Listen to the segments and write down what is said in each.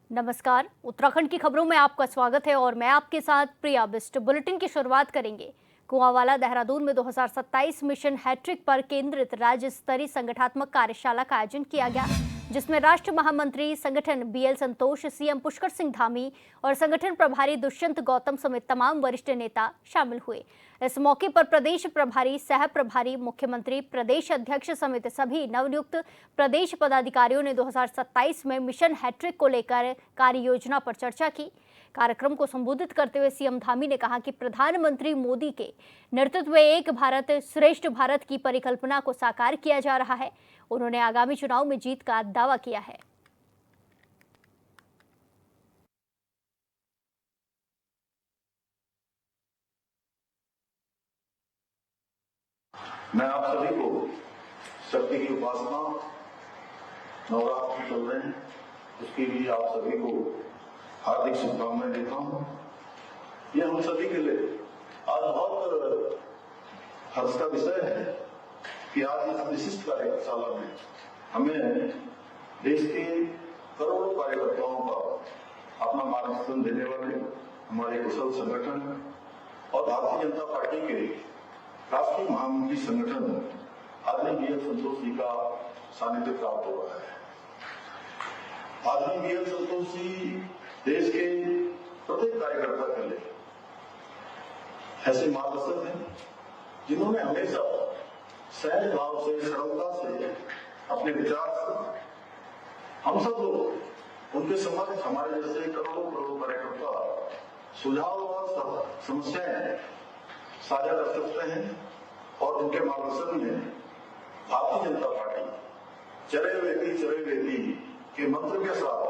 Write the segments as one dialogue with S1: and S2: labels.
S1: नमस्कार, उत्तराखंड की खबरों में आपका स्वागत है और मैं आपके साथ प्रिया बिस्ट। बुलेटिन की शुरुआत करेंगे। कुआंवाला देहरादून में 2027 मिशन हैट्रिक पर केंद्रित राज्य स्तरीय संगठनात्मक कार्यशाला का आयोजन किया गया, जिसमें राष्ट्र महामंत्री संगठन BL संतोष, CM पुष्कर सिंह धामी और संगठन प्रभारी दुष्यंत गौतम समेत तमाम वरिष्ठ नेता शामिल हुए। इस मौके पर प्रदेश प्रभारी, सह प्रभारी, मुख्यमंत्री, प्रदेश अध्यक्ष समेत सभी नवनियुक्त प्रदेश पदाधिकारियों ने 2027 में मिशन हैट्रिक को लेकर कार्य योजना पर चर्चा की। कार्यक्रम को संबोधित करते हुए CM धामी ने कहा कि प्रधानमंत्री मोदी के नेतृत्व में एक भारत श्रेष्ठ भारत की परिकल्पना को साकार किया जा रहा है। उन्होंने आगामी चुनाव में जीत का दावा किया है।
S2: मैं आप सभी को शक्ति की उपासना नवरात्र चल रहे हैं, उसके लिए आप सभी को हार्दिक शुभकामनाएं देता हूं। यह हम सभी के लिए आज बहुत हर्ष का विषय है कि आज इस विशिष्ट कार्यशाला में हमें देश के करोड़ों कार्यकर्ताओं का अपना मार्गदर्शन देने वाले हमारे कुशल संगठन और भारतीय जनता पार्टी के राष्ट्रीय महामंत्री संगठन आदरणीय BL संतोष जी का सानिध्य प्राप्त हो रहा है। आदरणीय BL संतोष जी देश के प्रत्येक कार्यकर्ता के लिए ऐसे मार्गदर्शक हैं जिन्होंने हमेशा सहज भाव से, सरलता से, अपने विचार से हम सब लोग उनके समक्ष हमारे जैसे करोड़ों कार्यकर्ता सुझाव और समस्याएं साझा कर सकते हैं और उनके मार्गदर्शन में भारतीय जनता पार्टी चरे वेती के मंत्र के साथ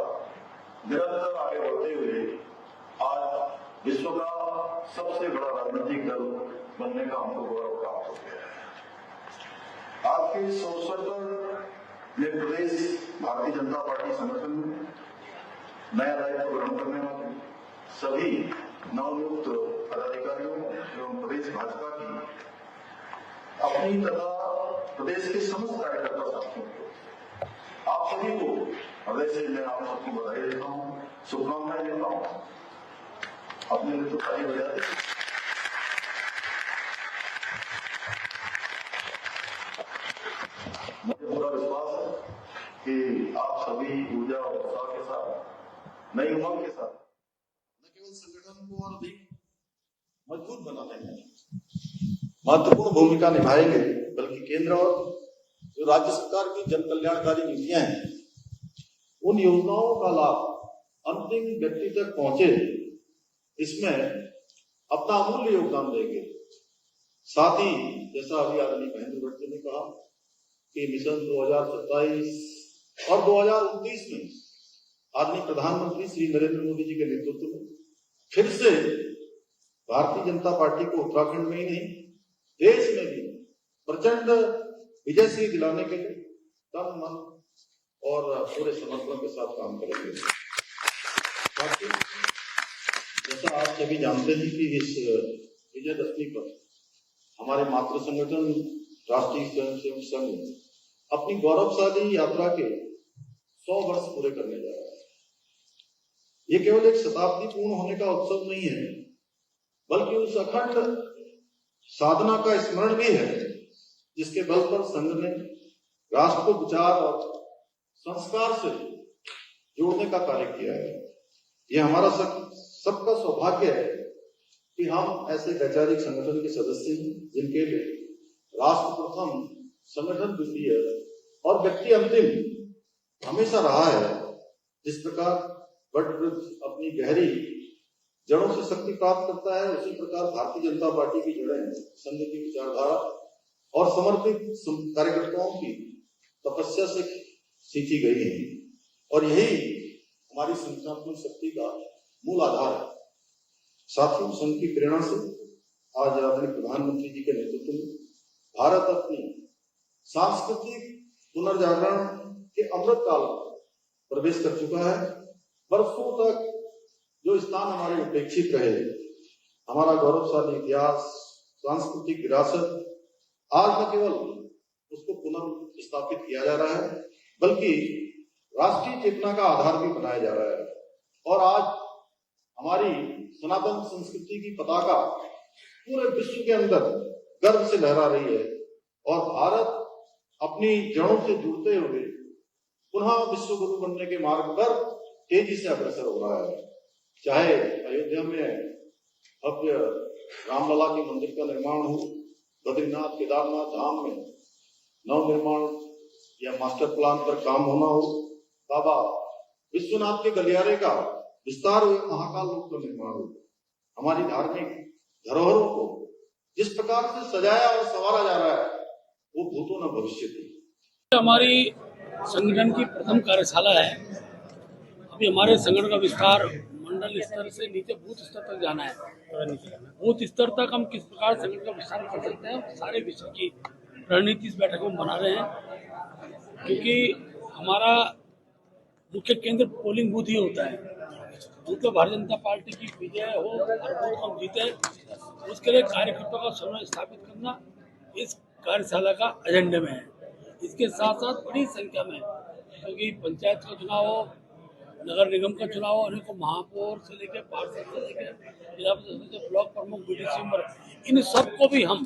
S2: निरंतर आगे बढ़ते हुए आज विश्व का सबसे बड़ा राजनीतिक दल बनने का हमको गौरव प्राप्त हो गया है। आज के इस अवसर पर मैं प्रदेश भारतीय जनता पार्टी संगठन में नया दायित्व ग्रहण करने वाले सभी नवनियुक्त पदाधिकारियों एवं प्रदेश भाजपा की अपनी तथा प्रदेश के समस्त कार्यकर्ता साथियों को, आप सभी को हृदय से मैं आप सबको बधाई देता हूँ, शुभकामनाएं देता हूँ। अपने लिए तो ताली बजाते। मुझे पूरा विश्वास है कि आप सभी ऊर्जा और उत्साह के साथ, नई उमंग के साथ न केवल संगठन को और अधिक मजबूत बनाने में महत्वपूर्ण भूमिका निभाएंगे, बल्कि केंद्र और जो राज्य सरकार की जन कल्याणकारी नीतियां हैं, उन योजनाओं का लाभ अंतिम व्यक्ति तक पहुंचे, इसमें अपना अमूल्य योगदान देंगे। साथ ही जैसा अभी आदरणीय महेंद्र भट्ट जी ने कहा कि मिशन 2027 और 2029 में आदरणीय प्रधानमंत्री श्री नरेंद्र मोदी जी के नेतृत्व में फिर से भारतीय जनता पार्टी को उत्तराखंड में ही नहीं, देश में भी प्रचंड विजयश्री दिलाने के लिए तन, मन और पूरे समर्पण के साथ काम करेंगे। जैसा आप सभी जानते हैं कि इस विजयदशमी पर हमारे मातृ संगठन राष्ट्रीय स्वयंसेवक संघ अपनी गौरवशाली यात्रा के 100 वर्ष पूरे करने जा रहा है। ये केवल एक शताब्दी पूर्ण होने का उत्सव नहीं है, बल्कि उस अखंड साधना का स्मरण भी है जिसके बल पर संघ ने राष्ट्र को विचार और संस्कार से जोड़ने का कार्य किया है। यह हमारा सबका सौभाग्य है कि हम ऐसे वैचारिक संगठन के सदस्य हैं जिनके लिए राष्ट्र प्रथम, संगठन द्वितीय और व्यक्ति अंतिम हमेशा रहा है। जिस प्रकार वटवृक्ष अपनी गहरी जड़ों से शक्ति प्राप्त करता है, उसी प्रकार भारतीय जनता पार्टी की जड़ें संघ की विचारधारा और समर्पित कार्यकर्ताओं की तपस्या से सींची गई है और यही हमारी संगठनात्मक शक्ति का मूल आधार है। साथियों, संघ की प्रेरणा से आज आदरणीय प्रधानमंत्री जी के नेतृत्व में भारत अपनी सांस्कृतिक पुनर्जागरण के अमृत काल में प्रवेश कर चुका है। वर्षों तक जो स्थान हमारे उपेक्षित रहे, हमारा गौरवशाली इतिहास, सांस्कृतिक विरासत, आज न केवल उसको पुनः स्थापित किया जा रहा है, बल्कि राष्ट्रीय चेतना का आधार भी बनाया जा रहा है। और आज हमारी सनातन संस्कृति की पताका पूरे विश्व के अंदर गर्व से लहरा रही है और भारत अपनी जड़ों से जुड़ते हुए पुनः विश्व गुरु बनने के मार्ग पर तेजी से अग्रसर हो रहा है। चाहे अयोध्या में भव्य रामलला के मंदिर का निर्माण हो, बद्रीनाथ केदारनाथ धाम में नव निर्माण या मास्टर प्लान पर काम होना हो, बाबा विश्वनाथ के गलियारे का विस्तार हुए, महाकाल लोक का निर्माण हो, हमारी धार्मिक धरोहरों को जिस प्रकार से सजाया और संवारा जा रहा है वो भूतो न भविष्यति।
S3: हमारी संगठन की प्रथम कार्यशाला है। अभी हमारे संगठन का विस्तार मंडल स्तर से नीचे बूथ स्तर तक जाना है। बूथ स्तर तक हम किस प्रकार संगठन का विस्तार कर सकते हैं, सारे विषय की रणनीति इस बैठक में बना रहे हैं, क्योंकि हमारा मुख्य केंद्र पोलिंग बूथ ही होता है। मतलब भारतीय जनता पार्टी की विजय हो और बूथ हम जीते, उसके लिए कार्यकर्ताओं का समन्वय स्थापित करना इस कार्यशाला का एजेंडे में है। इसके साथ साथ बड़ी संख्या में, क्योंकि पंचायत का चुनाव हो, नगर निगम का चुनाव हो, अनेकों महापौर से लेकर पार्षद से लेकर जिला परिषद से ब्लॉक प्रमुख बीडीसी मेंबर, इन सबको भी हम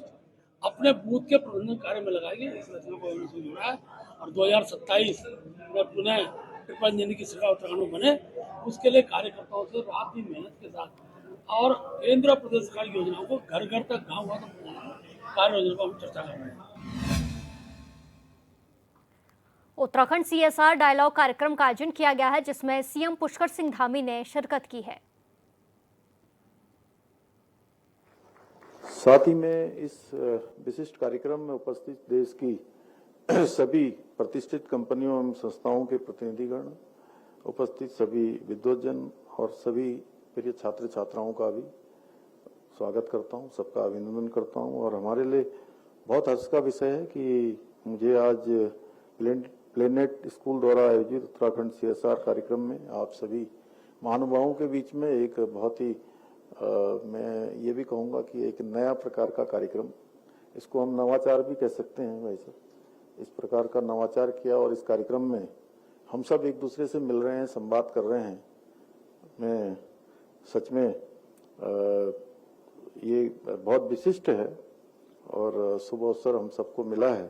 S3: अपने बूथ के प्रबंधन कार्य में लगाएंगे। इस रचना को जुड़ा है और 2027 में पुनः कृपांजलि की सरकार उत्तराखंड में बने, उसके लिए कार्यकर्ताओं से रात दिन मेहनत के साथ और केंद्र प्रदेश सरकार की योजनाओं को घर घर तक, गाँव गाँव तक कार्य योजना पर हम चर्चा कर रहे हैं।
S1: उत्तराखंड CSR डायलॉग कार्यक्रम का आयोजन किया गया है, जिसमें सीएम पुष्कर सिंह धामी ने शिरकत की है।
S4: साथ ही में इस विशिष्ट कार्यक्रम में उपस्थित देश की सभी प्रतिष्ठित कंपनियों एवं संस्थाओं के प्रतिनिधिगण, उपस्थित सभी विद्वज्जन और सभी प्रिय छात्र छात्राओं का भी स्वागत करता हूं, सबका अभिनंदन करता हूं। और हमारे लिए बहुत हर्ष का विषय है कि मुझे आज प्लेनेट स्कूल द्वारा आयोजित उत्तराखंड CSR कार्यक्रम में आप सभी महानुभावों के बीच में एक बहुत ही मैं ये भी कहूँगा कि एक नया प्रकार का कार्यक्रम, इसको हम नवाचार भी कह सकते हैं भाई साहब, इस प्रकार का नवाचार किया और इस कार्यक्रम में हम सब एक दूसरे से मिल रहे हैं, संवाद कर रहे हैं। मैं सच में ये बहुत विशिष्ट है और शुभ अवसर हम सबको मिला है।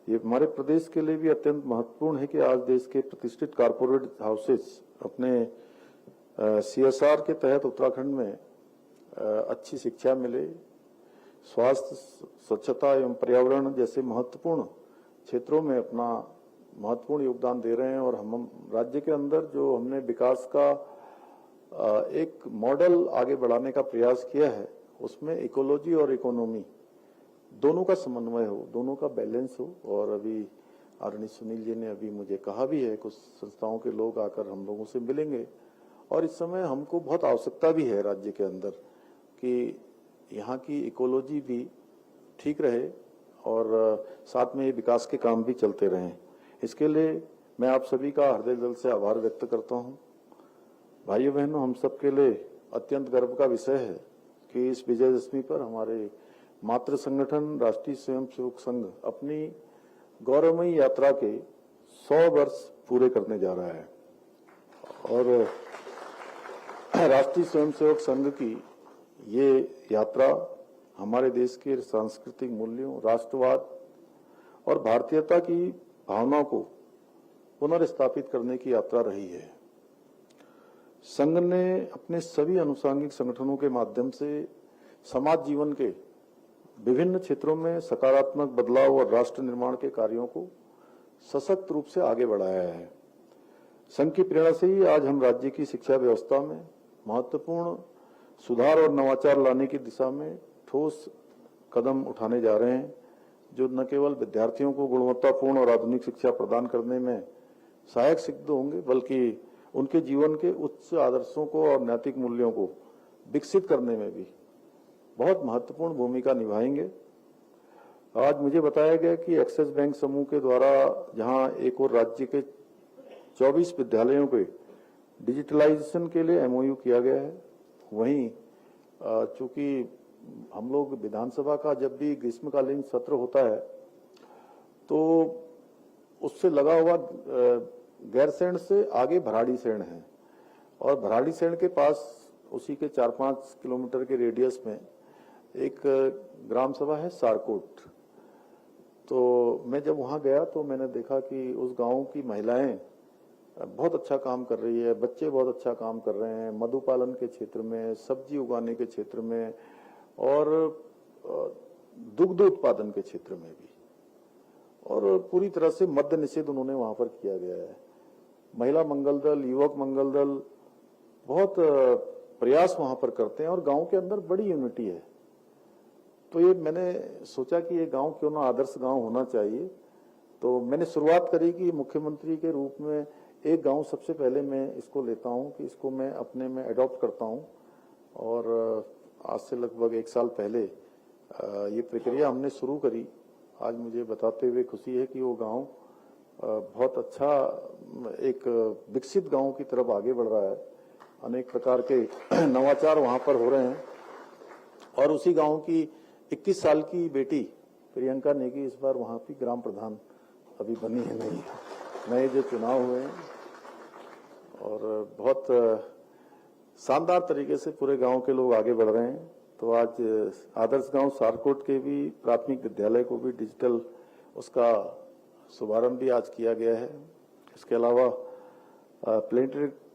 S4: ये हमारे प्रदेश के लिए भी अत्यंत महत्वपूर्ण है कि आज देश के प्रतिष्ठित कारपोरेट हाउसेस अपने CSR के तहत उत्तराखंड में अच्छी शिक्षा मिले, स्वास्थ्य, स्वच्छता एवं पर्यावरण जैसे महत्वपूर्ण क्षेत्रों में अपना महत्वपूर्ण योगदान दे रहे हैं। और हम राज्य के अंदर जो हमने विकास का एक मॉडल आगे बढ़ाने का प्रयास किया है, उसमें इकोलॉजी और इकोनॉमी दोनों का समन्वय हो, दोनों का बैलेंस हो। और अभी आदरणीय सुनील जी ने अभी मुझे कहा भी है, कुछ संस्थाओं के लोग आकर हम लोगों से मिलेंगे और इस समय हमको बहुत आवश्यकता भी है राज्य के अंदर कि यहाँ की इकोलॉजी भी ठीक रहे और साथ में ये विकास के काम भी चलते रहें। इसके लिए मैं आप सभी का हृदय दिल से आभार व्यक्त करता हूँ। भाइयों बहनों, हम सबके लिए अत्यंत गर्व का विषय है कि इस विजयदशमी पर हमारे मातृ संगठन राष्ट्रीय स्वयंसेवक संघ अपनी गौरवमयी यात्रा के 100 वर्ष पूरे करने जा रहा है। और राष्ट्रीय स्वयंसेवक संघ की ये यात्रा हमारे देश के सांस्कृतिक मूल्यों, राष्ट्रवाद और भारतीयता की भावना को पुनर्स्थापित करने की यात्रा रही है। संघ ने अपने सभी अनुषंगिक संगठनों के माध्यम से समाज जीवन के विभिन्न क्षेत्रों में सकारात्मक बदलाव और राष्ट्र निर्माण के कार्यों को सशक्त रूप से आगे बढ़ाया है। संघ की प्रेरणा से ही आज हम राज्य की शिक्षा व्यवस्था में महत्वपूर्ण सुधार और नवाचार लाने की दिशा में ठोस कदम उठाने जा रहे हैं, जो न केवल विद्यार्थियों को गुणवत्तापूर्ण और आधुनिक शिक्षा प्रदान करने में सहायक सिद्ध होंगे, बल्कि उनके जीवन के उच्च आदर्शों को और नैतिक मूल्यों को विकसित करने में भी बहुत महत्वपूर्ण भूमिका निभाएंगे। आज मुझे बताया गया कि एक्सिस बैंक समूह के द्वारा जहां एक और राज्य के 24 विद्यालयों के डिजिटलाइजेशन के लिए MOU किया गया है, वहीं चूंकि हम लोग विधानसभा का जब भी ग्रीष्मकालीन सत्र होता है तो उससे लगा हुआ गैरसैंण से आगे भराड़ीसैंण है और भराड़ीसैंण के पास उसी के 4-5 किलोमीटर के रेडियस में एक ग्राम सभा है सारकोट। तो मैं जब वहां गया तो मैंने देखा कि उस गांव की महिलाएं बहुत अच्छा काम कर रही है, बच्चे बहुत अच्छा काम कर रहे हैं, मधु पालन के क्षेत्र में, सब्जी उगाने के क्षेत्र में और दुग्ध उत्पादन के क्षेत्र में भी, और पूरी तरह से मद्य निषेध उन्होंने वहां पर किया गया है। महिला मंगल दल, युवक मंगल दल बहुत प्रयास वहां पर करते हैं और गांव के अंदर बड़ी यूनिटी है। तो ये मैंने सोचा कि ये गांव क्यों ना आदर्श गांव होना चाहिए। तो मैंने शुरुआत करी कि मुख्यमंत्री के रूप में एक गांव सबसे पहले मैं इसको लेता हूं कि इसको मैं अपने में अडॉप्ट करता हूं। और आज से लगभग 1 साल पहले ये प्रक्रिया हमने शुरू करी। आज मुझे बताते हुए खुशी है कि वो गांव बहुत अच्छा एक विकसित गांव की तरफ आगे बढ़ रहा है। अनेक प्रकार के नवाचार वहां पर हो रहे हैं और उसी गांव की 21 साल की बेटी प्रियंका नेगी इस बार वहां की ग्राम प्रधान अभी बनी है। नए जो चुनाव हुए हैं और बहुत शानदार तरीके से पूरे गांव के लोग आगे बढ़ रहे हैं। तो आज आदर्श गांव सारकोट के भी प्राथमिक विद्यालय को भी डिजिटल उसका शुभारंभ भी आज किया गया है। इसके अलावा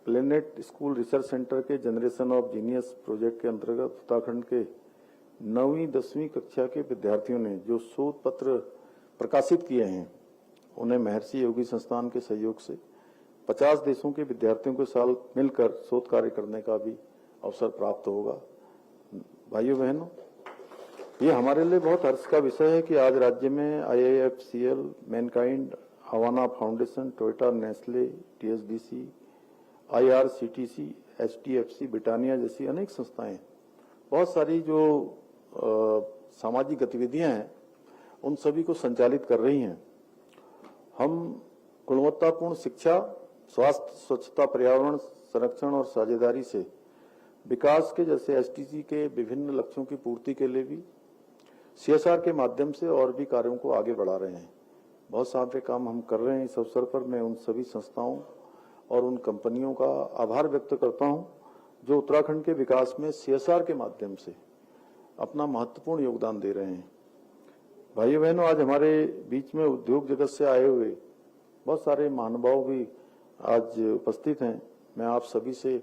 S4: प्लेनेट स्कूल रिसर्च सेंटर के जनरेशन ऑफ जीनियस प्रोजेक्ट के अंतर्गत उत्तराखंड के 9वीं 10वीं कक्षा के विद्यार्थियों ने जो शोध पत्र प्रकाशित किए हैं उन्हें महर्षि योगी संस्थान के सहयोग से 50 देशों के विद्यार्थियों के साथ मिलकर शोध कार्य करने का भी अवसर प्राप्त होगा। भाइयों बहनों, ये हमारे लिए बहुत हर्ष का विषय है कि आज राज्य में IIFCL, Mankind, Havana Foundation, Toyota, Nestle, TSDC, IRCTC, HDFC, Britannia जैसी अनेक संस्थाएं, बहुत सारी जो सामाजिक गतिविधियां हैं उन सभी को संचालित कर रही हैं। हम गुणवत्तापूर्ण शिक्षा, स्वास्थ्य, स्वच्छता, पर्यावरण संरक्षण और साझेदारी से विकास के जैसे SDG के विभिन्न लक्ष्यों की पूर्ति के लिए भी CSR के माध्यम से और भी कार्यों को आगे बढ़ा रहे हैं। बहुत सारे काम हम कर रहे हैं। इस अवसर पर मैं उन सभी संस्थाओं और उन कंपनियों का आभार व्यक्त करता हूं जो उत्तराखंड के विकास में CSR के माध्यम से अपना महत्वपूर्ण योगदान दे रहे हैं। भाइयों बहनों, आज हमारे बीच में उद्योग जगत से आए हुए बहुत सारे महानुभाव भी आज उपस्थित हैं। मैं आप सभी से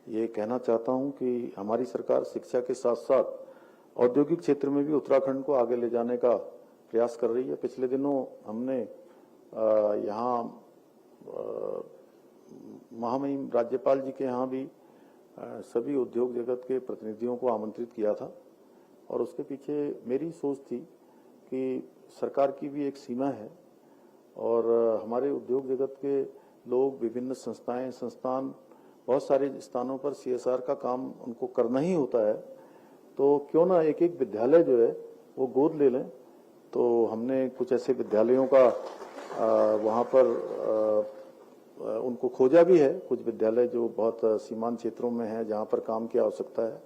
S4: ये कहना चाहता हूं कि हमारी सरकार शिक्षा के साथ साथ औद्योगिक क्षेत्र में भी उत्तराखंड को आगे ले जाने का प्रयास कर रही है। पिछले दिनों हमने यहाँ महामहिम राज्यपाल जी के यहाँ भी सभी उद्योग जगत के प्रतिनिधियों को आमंत्रित किया था और उसके पीछे मेरी सोच थी कि सरकार की भी एक सीमा है और हमारे उद्योग जगत के लोग, विभिन्न संस्थान बहुत सारे स्थानों पर CSR का काम उनको करना ही होता है। तो क्यों ना एक एक विद्यालय जो है वो गोद ले लें। तो हमने कुछ ऐसे विद्यालयों का वहाँ पर उनको खोजा भी है, कुछ विद्यालय जो बहुत सीमांत क्षेत्रों में है जहाँ पर काम की आवश्यकता है।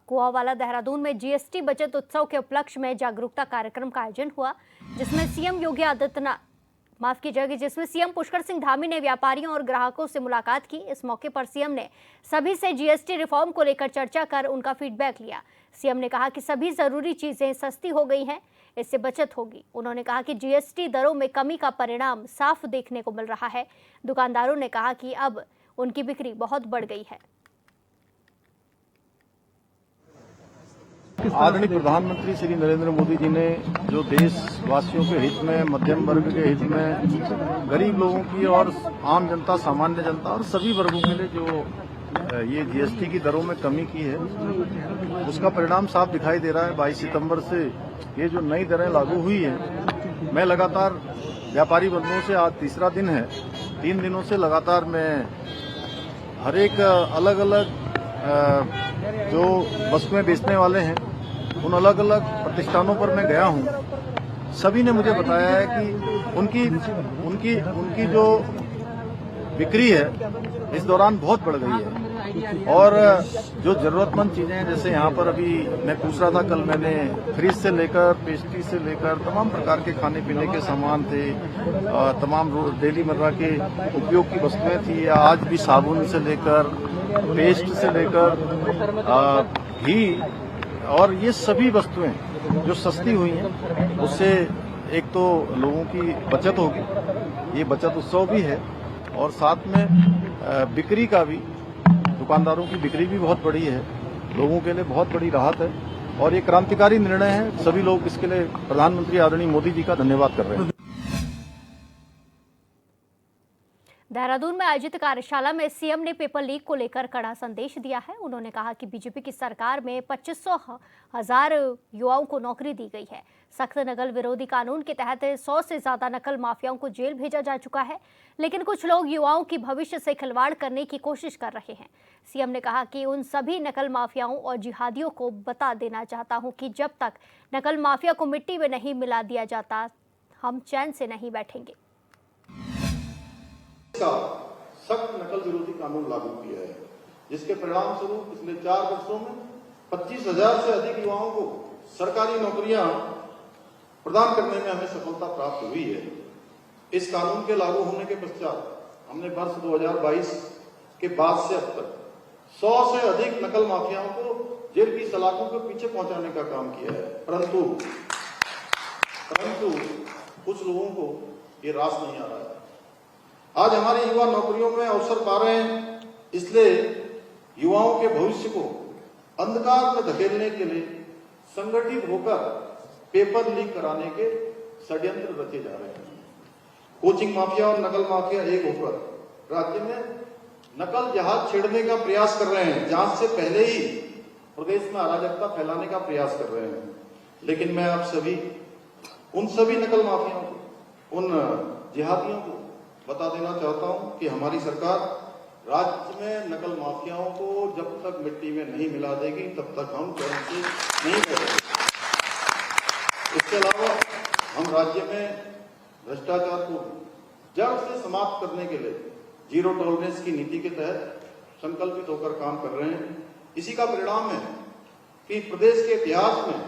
S1: कुआवाला देहरादून में GST बचत उत्सव के उपलक्ष्य में जागरूकता कार्यक्रम का आयोजन हुआ जिसमें सीएम पुष्कर सिंह धामी ने व्यापारियों और ग्राहकों से मुलाकात की। इस मौके पर सीएम ने सभी से GST रिफॉर्म को लेकर चर्चा कर उनका फीडबैक लिया। सीएम ने कहा कि सभी जरूरी चीजें सस्ती हो गई हैं, इससे बचत होगी। उन्होंने कहा कि GST दरों में कमी का परिणाम साफ देखने को मिल रहा है। दुकानदारों ने कहा कि अब उनकी बिक्री बहुत बढ़ गई है।
S5: आदरणीय प्रधानमंत्री श्री नरेंद्र मोदी जी ने जो देशवासियों के हित में, मध्यम वर्ग के हित में, गरीब लोगों की और आम जनता, सामान्य जनता और सभी वर्गों के लिए जो ये GST की दरों में कमी की है उसका परिणाम साफ दिखाई दे रहा है। 22 सितंबर से ये जो नई दरें लागू हुई हैं, मैं लगातार व्यापारी बंधुओं से, आज तीसरा दिन है, 3 दिनों से लगातार मैं हर एक अलग अलग जो वस्तुएं बेचने वाले हैं उन अलग अलग प्रतिष्ठानों पर मैं गया हूं। सभी ने मुझे बताया है कि उनकी जो बिक्री है इस दौरान बहुत बढ़ गई है। और जो जरूरतमंद चीजें हैं, जैसे यहाँ पर अभी मैं पूछ रहा था, कल मैंने फ्रिज से लेकर पेस्ट्री से लेकर तमाम प्रकार के खाने पीने के सामान थे, तमाम डेली मर्रा के उपयोग की वस्तुएं थी, आज भी साबुन से लेकर पेस्ट से लेकर घी, और ये सभी वस्तुएं जो सस्ती हुई हैं, उससे एक तो लोगों की बचत होगी, ये बचत उत्सव भी है, और साथ में बिक्री का भी, दुकानदारों की बिक्री भी बहुत बड़ी है, लोगों के लिए बहुत बड़ी राहत है, और ये क्रांतिकारी निर्णय है। सभी लोग इसके लिए प्रधानमंत्री आदरणीय मोदी जी का धन्यवाद कर रहे हैं।
S1: देहरादून में आयोजित कार्यशाला में सीएम ने पेपर लीक को लेकर कड़ा संदेश दिया है। उन्होंने कहा कि बीजेपी की सरकार में 25,000 युवाओं को नौकरी दी गई है। सख्त नकल विरोधी कानून के तहत 100 से ज्यादा नकल माफियाओं को जेल भेजा जा चुका है, लेकिन कुछ लोग युवाओं की भविष्य से खिलवाड़ करने की कोशिश कर रहे हैं। सीएम ने कहा कि उन सभी नकल माफियाओं और जिहादियों को बता देना चाहता हूं कि जब तक नकल माफिया को मिट्टी में नहीं मिला दिया जाता, हम चैन से नहीं बैठेंगे।
S2: का सख्त नकल विरोधी कानून लागू किया है, जिसके परिणाम स्वरूप पिछले 4 वर्षों में 25,000 से अधिक युवाओं को सरकारी नौकरियां प्रदान करने में हमें सफलता प्राप्त हुई है। इस कानून के लागू होने के पश्चात हमने वर्ष 2022 के बाद से अब तक 100 से अधिक नकल माफियाओं को जेल की सलाखों के पीछे पहुंचाने का काम किया है, परंतु कुछ लोगों को ये रास नहीं आ रहा है। आज हमारे युवा नौकरियों में अवसर पा रहे हैं, इसलिए युवाओं के भविष्य को अंधकार में धकेलने के लिए संगठित होकर पेपर लीक कराने के षड्यंत्र रचे जा रहे हैं। कोचिंग माफिया और नकल माफिया एक होकर राज्य में नकल जहाज छेड़ने का प्रयास कर रहे हैं, जांच से पहले ही प्रदेश में अराजकता फैलाने का प्रयास कर रहे हैं। लेकिन मैं आप सभी, उन सभी नकल माफियाओं को, उन जिहादियों को बता देना चाहता हूं कि हमारी सरकार राज्य में नकल माफियाओं को जब तक मिट्टी में नहीं मिला देगी, तब तक हम चैन से नहीं बैठेंगे। इसके अलावा हम राज्य में भ्रष्टाचार को जड़ से समाप्त करने के लिए जीरो टॉलरेंस की नीति के तहत संकल्पित होकर काम कर रहे हैं। इसी का परिणाम है कि प्रदेश के इतिहास में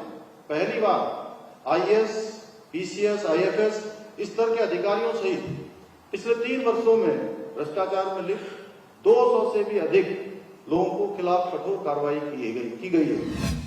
S2: पहली बार आईएएस, पीसीएस, आईएफएस स्तर के अधिकारियों सहित पिछले 3 वर्षों में भ्रष्टाचार में लिप्त 200 से भी अधिक लोगों को खिलाफ कठोर कार्रवाई की गई है।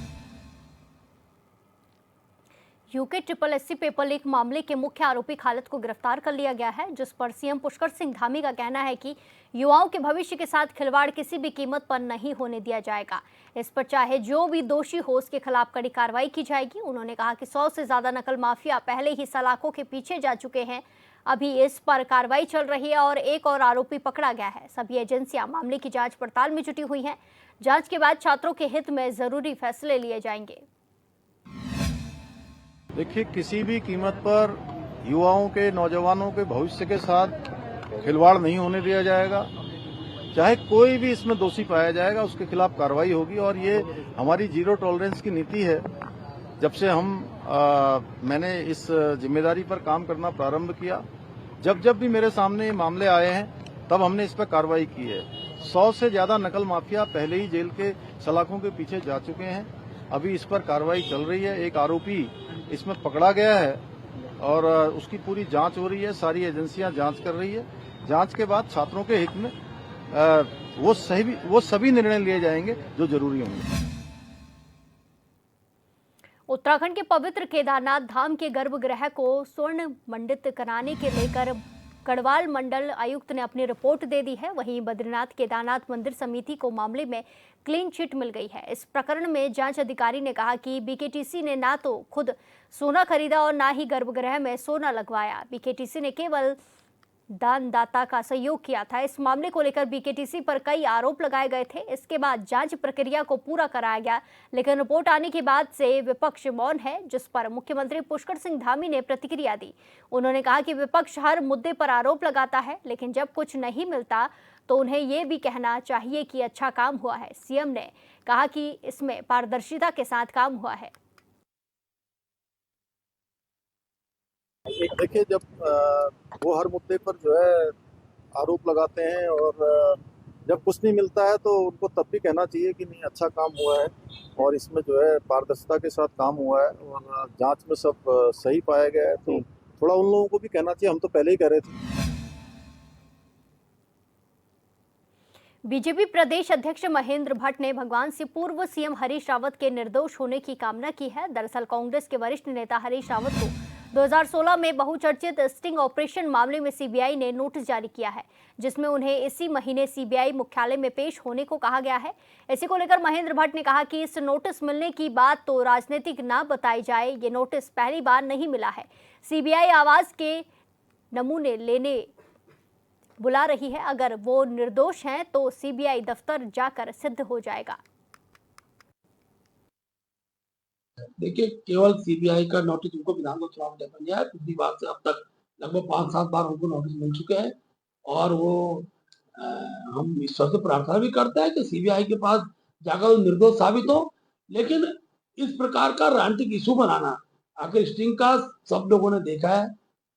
S1: यूके SSSC पेपर लीक मामले के मुख्य आरोपी खालिद को गिरफ्तार कर लिया गया है, जिस पर सीएम पुष्कर सिंह धामी का कहना है कि युवाओं के भविष्य के साथ खिलवाड़ किसी भी कीमत पर नहीं होने दिया जाएगा। इस पर चाहे जो भी दोषी हो उसके खिलाफ कड़ी कार्रवाई की जाएगी। उन्होंने कहा कि 100 से ज्यादा नकल माफिया पहले ही सलाखों के पीछे जा चुके हैं, अभी इस पर कार्रवाई चल रही है और एक और आरोपी पकड़ा गया है। सभी एजेंसियां मामले की जांच पड़ताल में जुटी हुई हैं। जांच के बाद छात्रों के हित में जरूरी फैसले लिए जाएंगे।
S5: देखिए, किसी भी कीमत पर युवाओं के, नौजवानों के भविष्य के साथ खिलवाड़ नहीं होने दिया जाएगा। चाहे कोई भी इसमें दोषी पाया जाएगा, उसके खिलाफ कार्रवाई होगी, और ये हमारी जीरो टॉलरेंस की नीति है। जब से मैंने इस जिम्मेदारी पर काम करना प्रारंभ किया, जब भी मेरे सामने मामले आए हैं, तब हमने इस पर कार्रवाई की है। 100 से ज्यादा नकल माफिया पहले ही जेल के सलाखों के पीछे जा चुके हैं। अभी इस पर कार्रवाई चल रही है। एक आरोपी इसमें पकड़ा गया है और उसकी पूरी जांच हो रही है। सारी एजेंसियां जांच कर रही है। जांच के बाद छात्रों के हित में वो सभी निर्णय लिए जाएंगे जो जरूरी होंगे।
S1: उत्तराखंड के पवित्र केदारनाथ धाम के गर्भगृह को स्वर्ण मंडित कराने के लेकर गढ़वाल मंडल आयुक्त ने अपनी रिपोर्ट दे दी है। वहीं बद्रीनाथ केदारनाथ मंदिर समिति को मामले में क्लीन चिट मिल गई है। इस प्रकरण में जांच अधिकारी ने कहा कि बीकेटीसी ने ना तो खुद सोना खरीदा और ना ही गर्भगृह में सोना लगवाया। बीकेटीसी ने केवल दानदाता का सहयोग किया था। इस मामले को लेकर बीकेटीसी पर कई आरोप लगाए गए थे। इसके बाद जांच प्रक्रिया को पूरा कराया गया, लेकिन रिपोर्ट आने के बाद से विपक्ष मौन है, जिस पर मुख्यमंत्री पुष्कर सिंह धामी ने प्रतिक्रिया दी। उन्होंने कहा कि विपक्ष हर मुद्दे पर आरोप लगाता है, लेकिन जब कुछ नहीं मिलता तो उन्हें ये भी कहना चाहिए कि अच्छा काम हुआ है। सीएम ने कहा कि इसमें पारदर्शिता के साथ काम हुआ है।
S5: देखिए, जब वो हर मुद्दे पर जो है आरोप लगाते हैं और जब कुछ नहीं मिलता है तो उनको तब भी कहना चाहिए कि नहीं अच्छा काम हुआ है और इसमें जो है पारदर्शिता के साथ काम हुआ है और जांच में सब सही पाया गया है, तो थोड़ा उन लोगों को भी कहना चाहिए, हम तो पहले ही कह रहे थे।
S1: बीजेपी प्रदेश अध्यक्ष महेंद्र भट्ट ने भगवान से पूर्व सीएम हरीश रावत के निर्दोष होने की कामना की है। दरअसल कांग्रेस के वरिष्ठ नेता हरीश रावत को 2016 में बहुचर्चित स्टिंग ऑपरेशन मामले में सीबीआई ने नोटिस जारी किया है, जिसमें उन्हें इसी महीने सीबीआई मुख्यालय में पेश होने को कहा गया है। इसी को लेकर महेंद्र भट्ट ने कहा कि इस नोटिस मिलने की बात तो राजनीतिक ना बताई जाए, ये नोटिस पहली बार नहीं मिला है। सीबीआई आवाज के नमूने लेने बुला रही है, अगर वो निर्दोष हैं तो सीबीआई दफ्तर जाकर सिद्ध हो जाएगा।
S3: देखिए, केवल सीबीआई का नोटिस उनको विधानसभा चुनाव में बन गया है। पिछली बार से अब तक लगभग 5-7 बार उनको नोटिस मिल चुके हैं और वो हम ईश्वर से प्रार्थना भी करते हैं कि सीबीआई के पास जाकर वो निर्दोष साबित हो। लेकिन इस प्रकार का राजनीतिक इशू बनाना, आखिर स्टिंग का सब लोगों ने देखा है,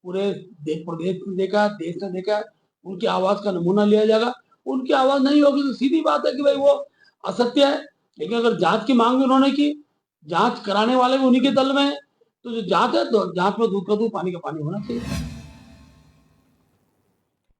S3: पूरे प्रदेश ने देखा है, देश ने देखा है। उनकी आवाज का नमूना लिया जाएगा। उनकी आवाज नहीं होगी तो सीधी बात है कि भाई वो असत्य है। लेकिन अगर जांच की मांग भी उन्होंने की, जांच कराने वाले भी उन्हीं के दल में है, तो जो जांच है तो जांच में दूध का दूध पानी का पानी होना चाहिए।